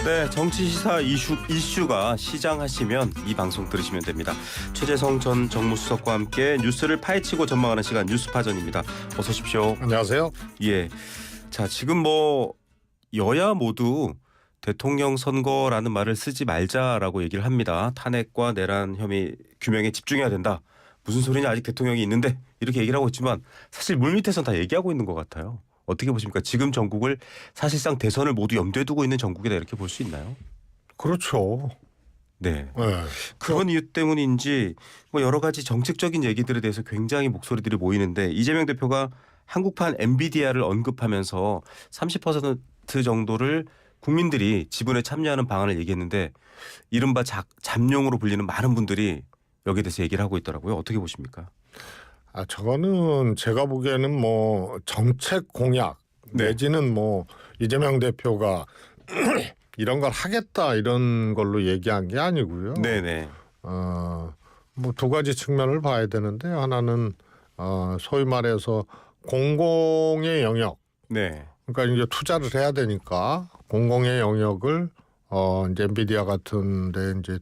네, 정치 시사 이슈가 시장하시면 이 방송 들으시면 됩니다. 최재성 전 정무수석과 함께 뉴스를 파헤치고 전망하는 시간 뉴스파전입니다. 어서 오십시오. 안녕하세요. 예. 자, 지금 여야 모두 대통령 선거라는 말을 쓰지 말자라고 얘기를 합니다. 탄핵과 내란 혐의 규명에 집중해야 된다. 무슨 소리냐, 아직 대통령이 있는데, 이렇게 얘기를 하고 있지만 사실 물밑에서는 다 얘기하고 있는 것 같아요. 어떻게 보십니까? 지금 전국을 사실상 대선을 모두 염두에 두고 있는 전국이다, 이렇게 볼 수 있나요? 그렇죠. 네. 네. 그런 이유 때문인지 여러 가지 정책적인 얘기들에 대해서 굉장히 목소리들이 모이는데, 이재명 대표가 한국판 엔비디아를 언급하면서 30% 정도를 국민들이 지분에 참여하는 방안을 얘기했는데, 이른바 잠룡으로 불리는 많은 분들이 여기에 대해서 얘기를 하고 있더라고요. 어떻게 보십니까? 저거는 제가 보기에는 정책 공약 내지는 이재명 대표가 이런 걸 하겠다 이런 걸로 얘기한 게 아니고요. 네네. 두 가지 측면을 봐야 되는데, 하나는 소위 말해서 공공의 영역. 네. 그러니까 이제 투자를 해야 되니까 공공의 영역을 이제 엔비디아 같은데 이제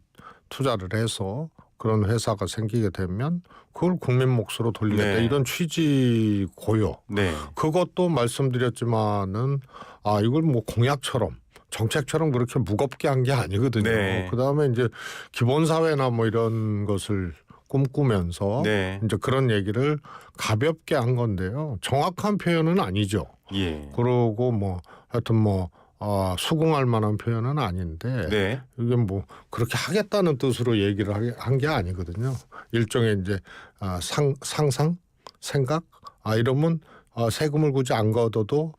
투자를 해서 그런 회사가 생기게 되면 그걸 국민 몫으로 돌리겠다, 네. 이런 취지고요. 네. 그것도 말씀드렸지만은 이걸 공약처럼 정책처럼 그렇게 무겁게 한 게 아니거든요. 네. 그다음에 이제 기본사회나 이런 것을 꿈꾸면서 네. 이제 그런 얘기를 가볍게 한 건데요. 정확한 표현은 아니죠. 예. 그러고 하여튼 수긍할 만한 표현은 아닌데, 네. 이게 그렇게 하겠다는 뜻으로 얘기를 한 게 아니거든요. 일종의 이제 상상, 생각, 이러면 세금을 굳이 안 걷어도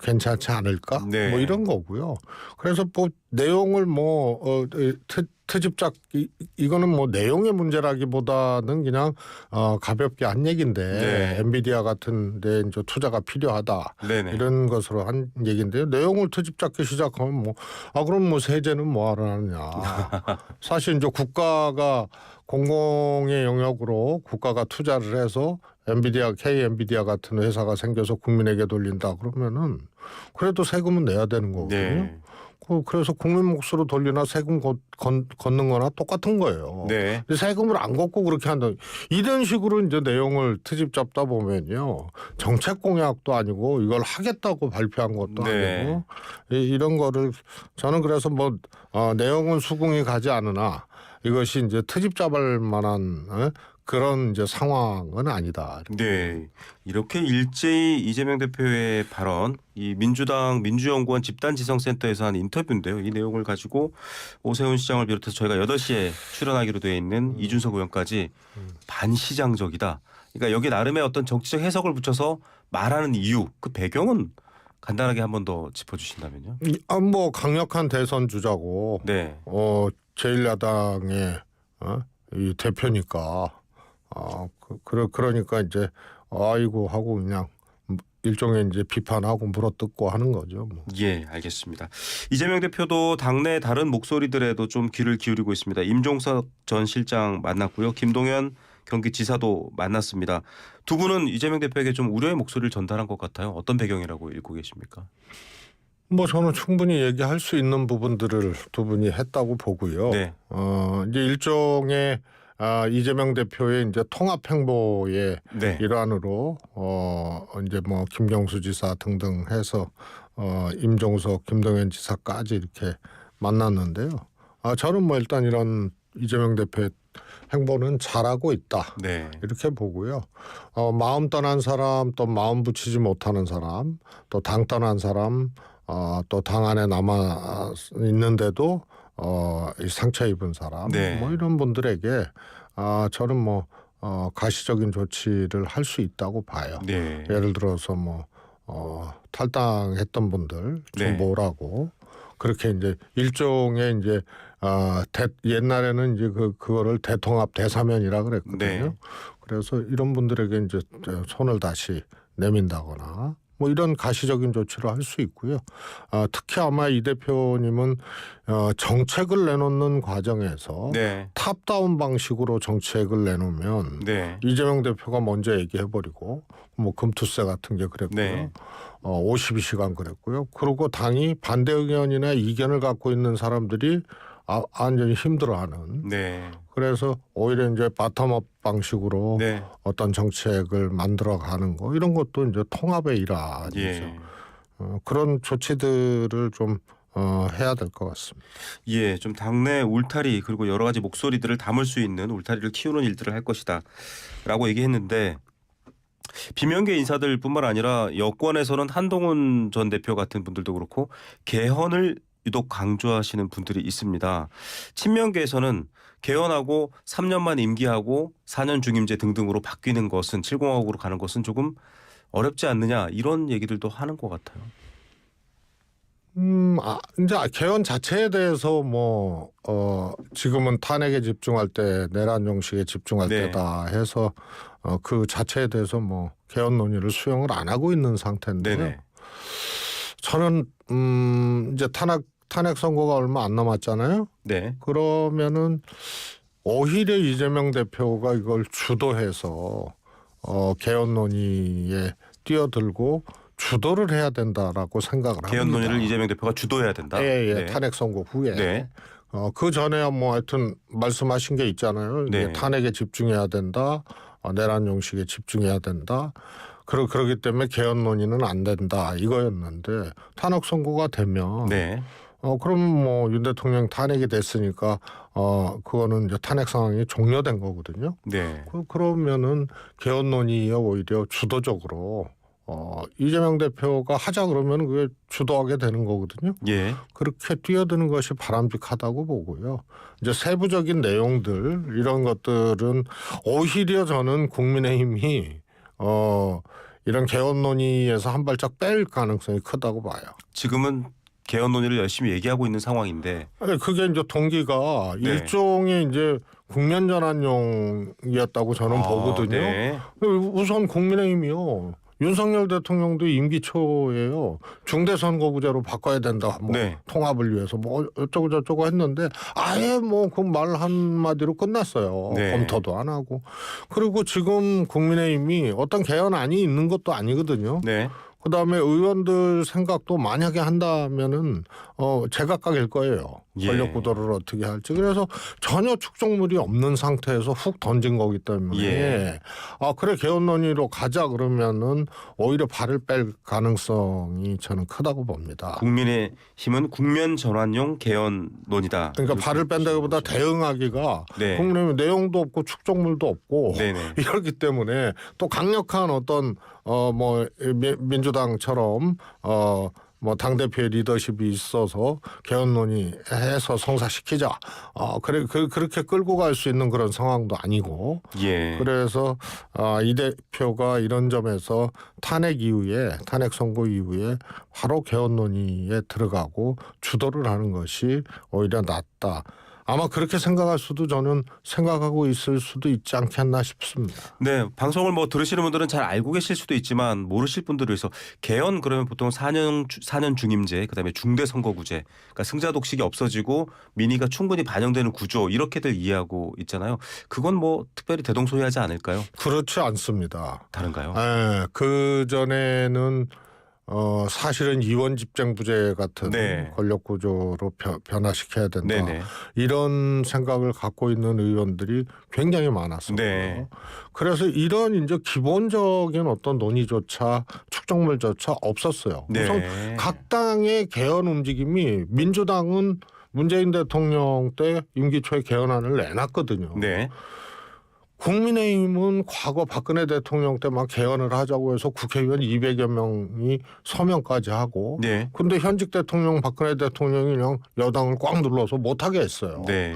괜찮지 않을까? 네. 이런 거고요. 그래서 내용을 트집작 이거는 내용의 문제라기보다는 그냥 가볍게 한 얘기인데, 네. 엔비디아 같은데 이제 투자가 필요하다, 네네. 이런 것으로 한 얘기인데요. 내용을 트집잡기 시작하면 그럼 세제는 뭐하러 하느냐. 사실 이제 국가가 공공의 영역으로 국가가 투자를 해서 K 엔비디아 같은 회사가 생겨서 국민에게 돌린다 그러면은 그래도 세금은 내야 되는 거거든요. 네. 그래서 국민 몫으로 돌리나 세금 걷는 거나 똑같은 거예요. 네. 근데 세금을 안 걷고 그렇게 한다. 이런 식으로 이제 내용을 트집 잡다 보면요. 정책 공약도 아니고 이걸 하겠다고 발표한 것도 네. 아니고, 이런 거를 저는 그래서 내용은 수긍이 가지 않으나 이것이 이제 트집 잡을 만한 그런 이제 상황은 아니다. 네. 이렇게 일제히 이재명 대표의 발언, 이 민주당 민주연구원 집단지성센터에서 한 인터뷰인데요. 이 내용을 가지고 오세훈 시장을 비롯해서 저희가 8시에 출연하기로 되어 있는 이준석 의원까지 반시장적이다. 그러니까 여기 나름의 어떤 정치적 해석을 붙여서 말하는 이유, 그 배경은 간단하게 한 번 더 짚어주신다면요. 강력한 대선 주자고, 네. 제1야당의 이 대표니까, 그러니까 이제 아이고 하고 그냥 일종의 이제 비판하고 물어뜯고 하는 거죠. 예, 알겠습니다. 이재명 대표도 당내 다른 목소리들에도 좀 귀를 기울이고 있습니다. 임종석 전 실장 만났고요. 김동연 경기지사도 만났습니다. 두 분은 이재명 대표에게 좀 우려의 목소리를 전달한 것 같아요. 어떤 배경이라고 읽고 계십니까? 저는 충분히 얘기할 수 있는 부분들을 두 분이 했다고 보고요. 네. 이제 일종의 이재명 대표의 이제 통합 행보의 네. 일환으로 이제 김경수 지사 등등 해서 임종석, 김동연 지사까지 이렇게 만났는데요. 저는 일단 이런 이재명 대표의 행보는 잘하고 있다. 네. 이렇게 보고요. 마음 떠난 사람, 또 마음 붙이지 못하는 사람, 또 당 떠난 사람, 또 당 안에 남아 있는데도 상처 입은 사람, 네. 이런 분들에게 저는 가시적인 조치를 할 수 있다고 봐요. 네. 예를 들어서 탈당했던 분들 좀 네. 뭐라고, 그렇게 이제 일종의 이제 옛날에는 이제 그거를 대통합 대사면이라 그랬거든요. 네. 그래서 이런 분들에게 이제 손을 다시 내민다거나 뭐 이런 가시적인 조치를 할 수 있고요. 특히 아마 이 대표님은 정책을 내놓는 과정에서 네. 탑다운 방식으로 정책을 내놓으면 네. 이재명 대표가 먼저 얘기해버리고 뭐 금투세 같은 게 그랬고요. 네. 52시간 그랬고요. 그리고 당이 반대 의견이나 이견을 갖고 있는 사람들이 완전히 힘들어하는. 네. 그래서 오히려 이제 바텀업 방식으로 네. 어떤 정책을 만들어가는 거 이런 것도 이제 통합의 일환이죠. 예. 그런 조치들을 좀 해야 될 것 같습니다. 예, 좀 당내 울타리 그리고 여러 가지 목소리들을 담을 수 있는 울타리를 키우는 일들을 할 것이다라고 얘기했는데 비명계 인사들뿐만 아니라 여권에서는 한동훈 전 대표 같은 분들도 그렇고 개헌을 유독 강조하시는 분들이 있습니다. 친명계에서는 개헌하고 3년만 임기하고 4년 중임제 등등으로 바뀌는 것은 7공화국으로 가는 것은 조금 어렵지 않느냐 이런 얘기들도 하는 것 같아요. 이제 개헌 자체에 대해서 지금은 탄핵에 집중할 때 내란 용식에 집중할 네. 때다 해서 그 자체에 대해서 개헌 논의를 수용을 안 하고 있는 상태인데요. 네네. 저는 이제 탄핵 선고가 얼마 안 남았잖아요. 네. 그러면은 오히려 이재명 대표가 이걸 주도해서 개헌 논의에 뛰어들고 주도를 해야 된다라고 생각을 합니다. 개헌 논의를 이재명 대표가 주도해야 된다. 예, 네. 탄핵 선고 후에. 네. 그 전에야 하여튼 말씀하신 게 있잖아요. 네. 이제 탄핵에 집중해야 된다. 내란 용식에 집중해야 된다. 그러기 때문에 개헌 논의는 안 된다. 이거였는데 탄핵 선고가 되면 네. 그러면 윤 대통령 탄핵이 됐으니까 그거는 이제 탄핵 상황이 종료된 거거든요. 네. 그러면은 개헌 논의에 오히려 주도적으로 이재명 대표가 하자 그러면 그게 주도하게 되는 거거든요. 예. 그렇게 뛰어드는 것이 바람직하다고 보고요. 이제 세부적인 내용들 이런 것들은 오히려 저는 국민의힘이 이런 개헌 논의에서 한 발짝 뺄 가능성이 크다고 봐요. 지금은 개헌 논의를 열심히 얘기하고 있는 상황인데 그게 이제 동기가 네. 일종의 이제 국면 전환용이었다고 저는 보거든요. 네. 우선 국민의힘이요. 윤석열 대통령도 임기 초예요. 중대선거구제로 바꿔야 된다. 네. 통합을 위해서 어쩌고 저쩌고 했는데 아예 그 말 한마디로 끝났어요. 네. 검토도 안 하고. 그리고 지금 국민의힘이 어떤 개헌안이 있는 것도 아니거든요. 네. 그다음에 의원들 생각도 만약에 한다면은 제각각일 거예요. 예. 권력 구도를 어떻게 할지. 그래서 전혀 축적물이 없는 상태에서 훅 던진 거기 때문에 예. 그래 개헌 논의로 가자 그러면은 오히려 발을 뺄 가능성이 저는 크다고 봅니다. 국민의힘은 국면 전환용 개헌 논의다. 그러니까 발을 뺀다기보다 대응하기가 네. 국민의힘 내용도 없고 축적물도 없고 네네. 이렇기 때문에 또 강력한 어떤 민주당처럼 당대표의 리더십이 있어서 개헌 논의해서 성사시키자. 그렇게 끌고 갈 수 있는 그런 상황도 아니고. 예. 그래서 이 대표가 이런 점에서 탄핵 선고 이후에 바로 개헌 논의에 들어가고 주도를 하는 것이 오히려 낫다. 아마 그렇게 생각할 수도 저는 생각하고 있을 수도 있지 않겠나 싶습니다. 네, 방송을 들으시는 분들은 잘 알고 계실 수도 있지만 모르실 분들을 위해서 개헌 그러면 보통 4년 중임제 그다음에 중대선거구제 그러니까 승자 독식이 없어지고 민의가 충분히 반영되는 구조 이렇게들 이해하고 있잖아요. 그건 특별히 대동소이하지 않을까요? 그렇지 않습니다. 다른가요? 그 전에는 사실은 이원집쟁부제 같은 네. 권력 구조로 변화시켜야 된다. 네네. 이런 생각을 갖고 있는 의원들이 굉장히 많았어요. 네. 그래서 이런 이제 기본적인 어떤 논의조차 축적물조차 없었어요. 네. 우선 각 당의 개헌 움직임이 민주당은 문재인 대통령 때 임기 초에 개헌안을 내놨거든요. 네. 국민의힘은 과거 박근혜 대통령 때 막 개헌을 하자고 해서 국회의원 200여 명이 서명까지 하고 네. 근데 현직 대통령 박근혜 대통령이 그냥 여당을 꽉 눌러서 못하게 했어요. 네.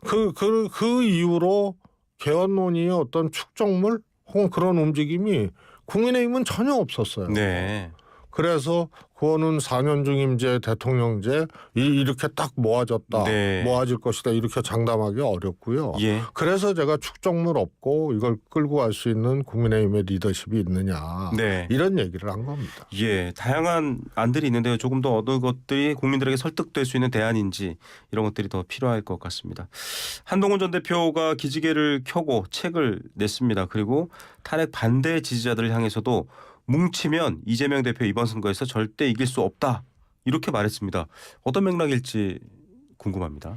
그 이후로 개헌 논의의 어떤 축적물 혹은 그런 움직임이 국민의힘은 전혀 없었어요. 네. 그래서 그거는 4년 중임제, 대통령제 이렇게 딱 모아졌다, 네. 모아질 것이다 이렇게 장담하기 어렵고요. 예. 그래서 제가 축적물 없고 이걸 끌고 갈 수 있는 국민의힘의 리더십이 있느냐 네. 이런 얘기를 한 겁니다. 예, 다양한 안들이 있는데요. 조금 더 어느 것들이 국민들에게 설득될 수 있는 대안인지 이런 것들이 더 필요할 것 같습니다. 한동훈 전 대표가 기지개를 켜고 책을 냈습니다. 그리고 탄핵 반대 지지자들을 향해서도 뭉치면 이재명 대표 이번 선거에서 절대 이길 수 없다. 이렇게 말했습니다. 어떤 맥락일지 궁금합니다.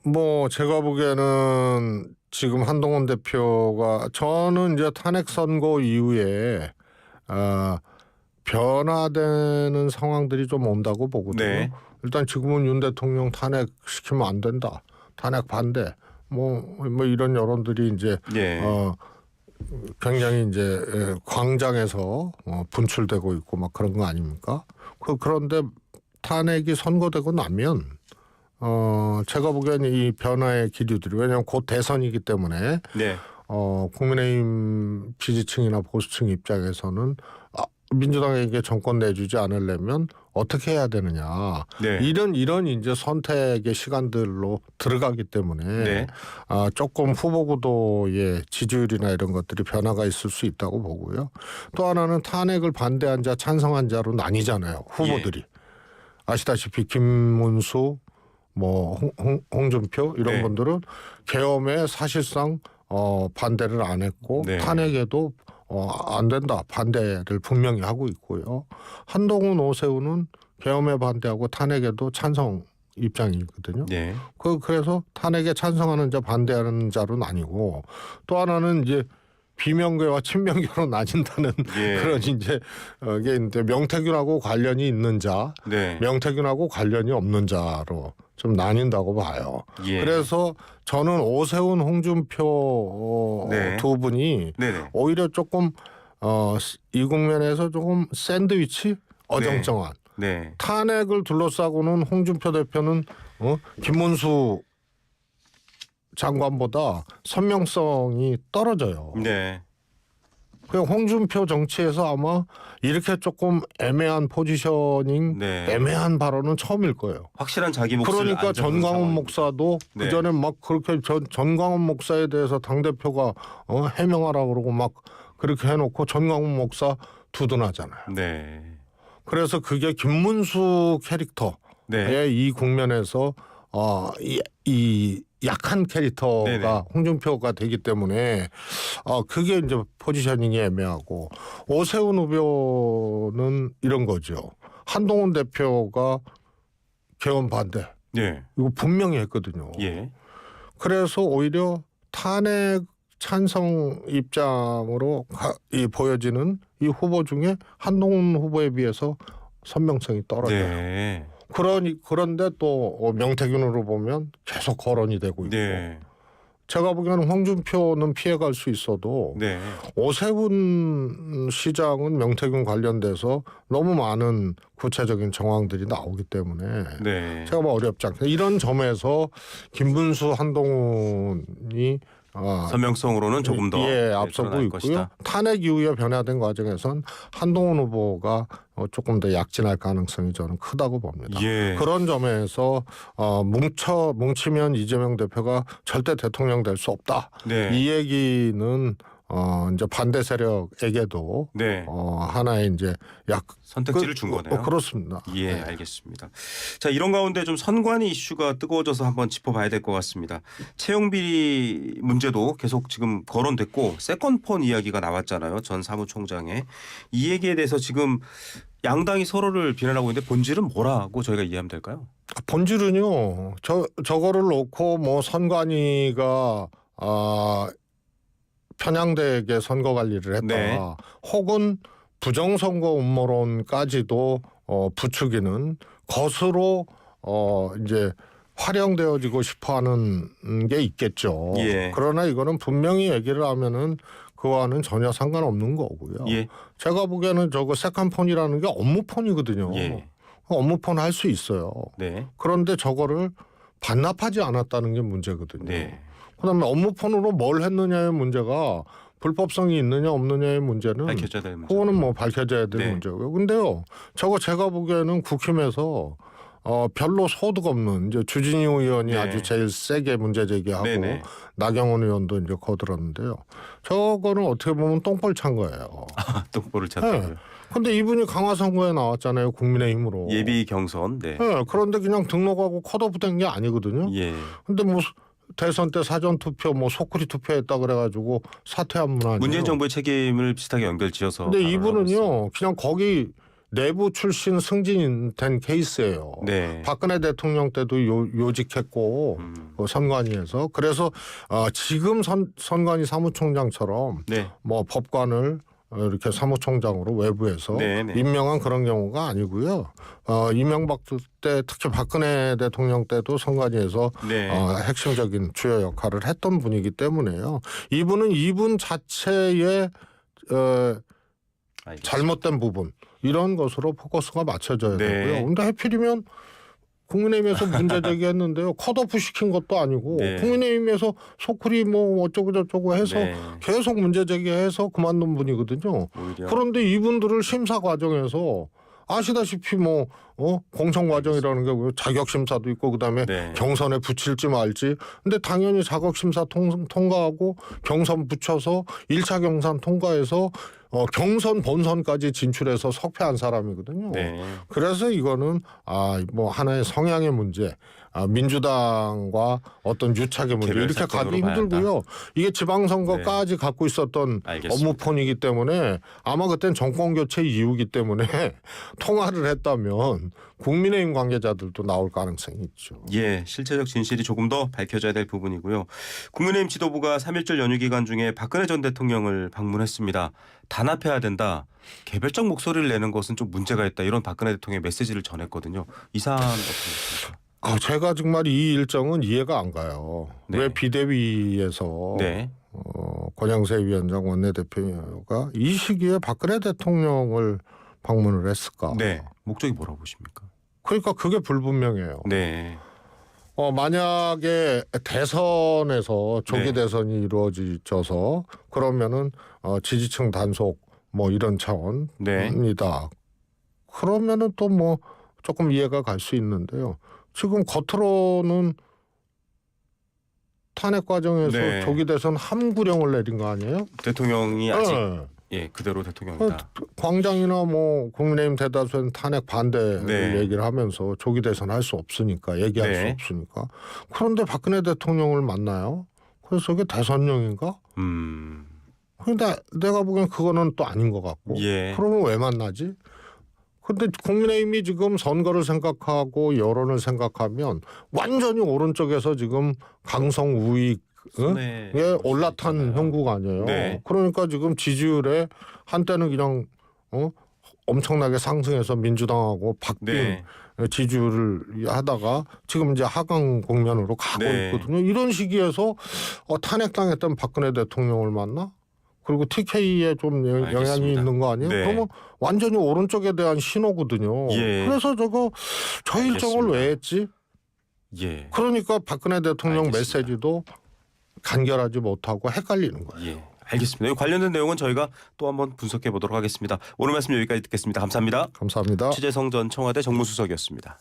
뭐 제가 보기에는 지금 한동훈 대표가 저는 이제 탄핵 선고 이후에 변화되는 상황들이 좀 온다고 보거든요. 네. 일단 지금은 윤 대통령 탄핵시키면 안 된다. 탄핵 반대. 뭐 이런 여론들이 이제 예. 굉장히 이제 광장에서 분출되고 있고 막 그런 거 아닙니까? 그런데 탄핵이 선고되고 나면 제가 보기에는 이 변화의 기류들이 왜냐하면 곧 대선이기 때문에 네. 국민의힘 지지층이나 보수층 입장에서는 민주당에게 정권 내주지 않으려면 어떻게 해야 되느냐 네. 이런 이제 선택의 시간들로 들어가기 때문에 네. 조금 후보 구도의 지지율이나 이런 것들이 변화가 있을 수 있다고 보고요. 또 하나는 탄핵을 반대한 자 찬성한 자로 나뉘잖아요. 후보들이. 아시다시피 김문수 뭐 홍준표 이런 네. 분들은 계엄에 사실상 반대를 안 했고 네. 탄핵에도 안 된다 반대를 분명히 하고 있고요. 한동훈 오세훈은 계엄에 반대하고 탄핵에도 찬성 입장이거든요. 네. 그래서 탄핵에 찬성하는 자 반대하는 자로는 아니고 또 하나는 이제 비명계와 친명계로 나뉜다는 예. 그런 이제 이게 있는데 명태균하고 관련이 있는 자, 네. 명태균하고 관련이 없는 자로 좀 나뉜다고 봐요. 예. 그래서 저는 오세훈, 홍준표 네. 두 분이 네네. 오히려 조금 이 국면에서 조금 샌드위치 어정쩡한 네. 탄핵을 둘러싸고는 홍준표 대표는 김문수 장관보다 선명성이 떨어져요. 네. 그 홍준표 정치에서 아마 이렇게 조금 애매한 포지셔닝, 네. 애매한 발언은 처음일 거예요. 확실한 자기 몫을 그러니까 안 잡는 전광훈 상황입니다. 목사도 네. 그 전에 막 그렇게 전광훈 목사에 대해서 당 대표가 해명하라 그러고 막 그렇게 해놓고 전광훈 목사 두둔하잖아요. 네. 그래서 그게 김문수 캐릭터의 네. 이 국면에서 이 약한 캐릭터가 네네. 홍준표가 되기 때문에 그게 이제 포지셔닝이 애매하고 오세훈 후보는 이런 거죠. 한동훈 대표가 개헌 반대 네. 이거 분명히 했거든요. 예. 그래서 오히려 탄핵 찬성 입장으로 보여지는 이 후보 중에 한동훈 후보에 비해서 선명성이 떨어져요. 네. 그런데 또 명태균으로 보면 계속 거론이 되고 있고 네. 제가 보기에는 홍준표는 피해갈 수 있어도 네. 오세훈 시장은 명태균 관련돼서 너무 많은 구체적인 정황들이 나오기 때문에 네. 제가 뭐 어렵지 않겠다. 이런 점에서 김문수 한동훈이 선명성으로는 조금 더 앞서고 드러날 있고요. 것이다. 탄핵 이후에 변화된 과정에선 한동훈 후보가 조금 더 약진할 가능성이 저는 크다고 봅니다. 예. 그런 점에서 뭉치면 이재명 대표가 절대 대통령 될 수 없다. 네. 이 얘기는 이제 반대 세력에게도 네. 하나의 이제 선택지를 준 거네요. 그렇습니다. 예, 네. 알겠습니다. 자, 이런 가운데 좀 선관위 이슈가 뜨거워져서 한번 짚어봐야 될 것 같습니다. 채용 비리 문제도 계속 지금 거론됐고 세컨폰 이야기가 나왔잖아요. 전 사무총장의 이 얘기에 대해서 지금 양당이 서로를 비난하고 있는데 본질은 뭐라고 저희가 이해하면 될까요? 본질은요. 저거를 놓고 뭐 선관위가 편향되게 선거 관리를 했다. 네. 혹은 부정선거 음모론까지도 부추기는 것으로 이제 활용되어지고 싶어하는 게 있겠죠. 예. 그러나 이거는 분명히 얘기를 하면은 그와는 전혀 상관없는 거고요. 예. 제가 보기에는 저거 세컨폰이라는 게 업무폰이거든요. 예. 업무폰 할 수 있어요. 네. 그런데 저거를 반납하지 않았다는 게 문제거든요. 네. 그다음에 업무폰으로 뭘 했느냐의 문제가 불법성이 있느냐 없느냐의 문제는 밝혀져야 되는 문제. 그거는 뭐 밝혀져야 될 네. 문제고요. 근데요, 저거 제가 보기에는 국힘에서 별로 소득 없는 이제 주진우 의원이 네. 아주 제일 세게 문제 제기하고 네네. 나경원 의원도 이제 거들었는데요. 저거는 어떻게 보면 똥볼 찬 거예요. 똥볼을 찼다고요. 근데 이분이 강화선거에 나왔잖아요. 국민의힘으로. 예비 경선. 네. 네, 그런데 그냥 등록하고 컷오프 된 게 아니거든요. 예. 근데 뭐 대선 때 사전 투표 뭐 소쿠리 투표했다 그래가지고 사퇴한 분 아니에요. 문재인 정부의 책임을 비슷하게 연결지어서. 근데 발언을 하고 있어요. 이분은요, 그냥 거기 내부 출신 승진된 케이스예요. 네. 박근혜 대통령 때도 요직했고 선관위에서 그래서 지금 선관위 사무총장처럼 네. 뭐 법관을 이렇게 사무총장으로 외부에서 네네. 임명한 그런 경우가 아니고요. 이명박 때 특히 박근혜 대통령 때도 선관위에서 네. 핵심적인 주요 역할을 했던 분이기 때문에요. 이분은 이분 자체의 알겠습니다. 잘못된 부분 이런 것으로 포커스가 맞춰져야 네. 되고요. 근데 하필이면 국민의힘에서 문제 제기했는데요. 컷오프 시킨 것도 아니고 네. 국민의힘에서 소쿠리 뭐 어쩌고 저쩌고 해서 네. 계속 문제 제기해서 그만둔 분이거든요. 오히려. 그런데 이분들을 심사 과정에서 아시다시피 뭐 공청 과정이라는 게 자격 심사도 있고 그다음에 네. 경선에 붙일지 말지. 근데 당연히 자격 심사 통과하고 경선 붙여서 1차 경선 통과해서 경선 본선까지 진출해서 석패한 사람이거든요. 네. 그래서 이거는 뭐 하나의 성향의 문제, 민주당과 어떤 유착의 문제 개별 이렇게 가기 사건으로 봐야 힘들고요. 이게 지방선거까지 갖고 있었던 알겠습니다. 업무폰이기 때문에 아마 그땐 정권 교체 이후기 때문에 통화를 했다면 국민의힘 관계자들도 나올 가능성이 있죠. 예, 실체적 진실이 조금 더 밝혀져야 될 부분이고요. 국민의힘 지도부가 3.1절 연휴 기간 중에 박근혜 전 대통령을 방문했습니다. 단합해야 된다. 개별적 목소리를 내는 것은 좀 문제가 있다. 이런 박근혜 대통령의 메시지를 전했거든요. 이 사안 어떻게 보십니까? 제가 정말 이 일정은 이해가 안 가요. 네. 왜 비대위에서 네. 권영세 위원장 원내대표가 이 시기에 박근혜 대통령을 방문을 했을까? 네. 목적이 뭐라고 보십니까? 그러니까 그게 불분명해요. 네. 만약에 대선에서 조기 네. 대선이 이루어져서 그러면은 지지층 단속 뭐 이런 차원입니다. 네. 그러면은 또 뭐 조금 이해가 갈 수 있는데요. 지금 겉으로는 탄핵 과정에서 네. 조기 대선 함구령을 내린 거 아니에요? 대통령이 아직 네. 예, 그대로 대통령이다. 광장이나 뭐 국민의힘 대다수는 탄핵 반대를 네. 얘기를 하면서 조기 대선 할 수 없으니까 얘기할 네. 수 없으니까. 그런데 박근혜 대통령을 만나요. 그래서 이게 대선령인가? 근데 내가 보기엔 그거는 또 아닌 것 같고. 예. 그러면 왜 만나지? 근데 국민의힘이 지금 선거를 생각하고 여론을 생각하면 완전히 오른쪽에서 지금 강성 우익 손에 예, 올라탄 있잖아요. 형국 아니에요. 네. 그러니까 지금 지지율에 한때는 그냥 엄청나게 상승해서 민주당하고 박빙 네. 지지율을 하다가 지금 이제 하강 국면으로 가고 네. 있거든요. 이런 시기에서 탄핵당했던 박근혜 대통령을 만나? 그리고 TK에 좀 영향이 알겠습니다. 있는 거 아니에요? 네. 그러면 완전히 오른쪽에 대한 신호거든요. 예. 그래서 저 일정을 알겠습니다. 왜 했지? 예. 그러니까 박근혜 대통령 알겠습니다. 메시지도 간결하지 못하고 헷갈리는 거예요. 예. 알겠습니다. 이 관련된 내용은 저희가 또 한번 분석해 보도록 하겠습니다. 오늘 말씀 여기까지 듣겠습니다. 감사합니다. 감사합니다. 최재성 전 청와대 정무수석이었습니다.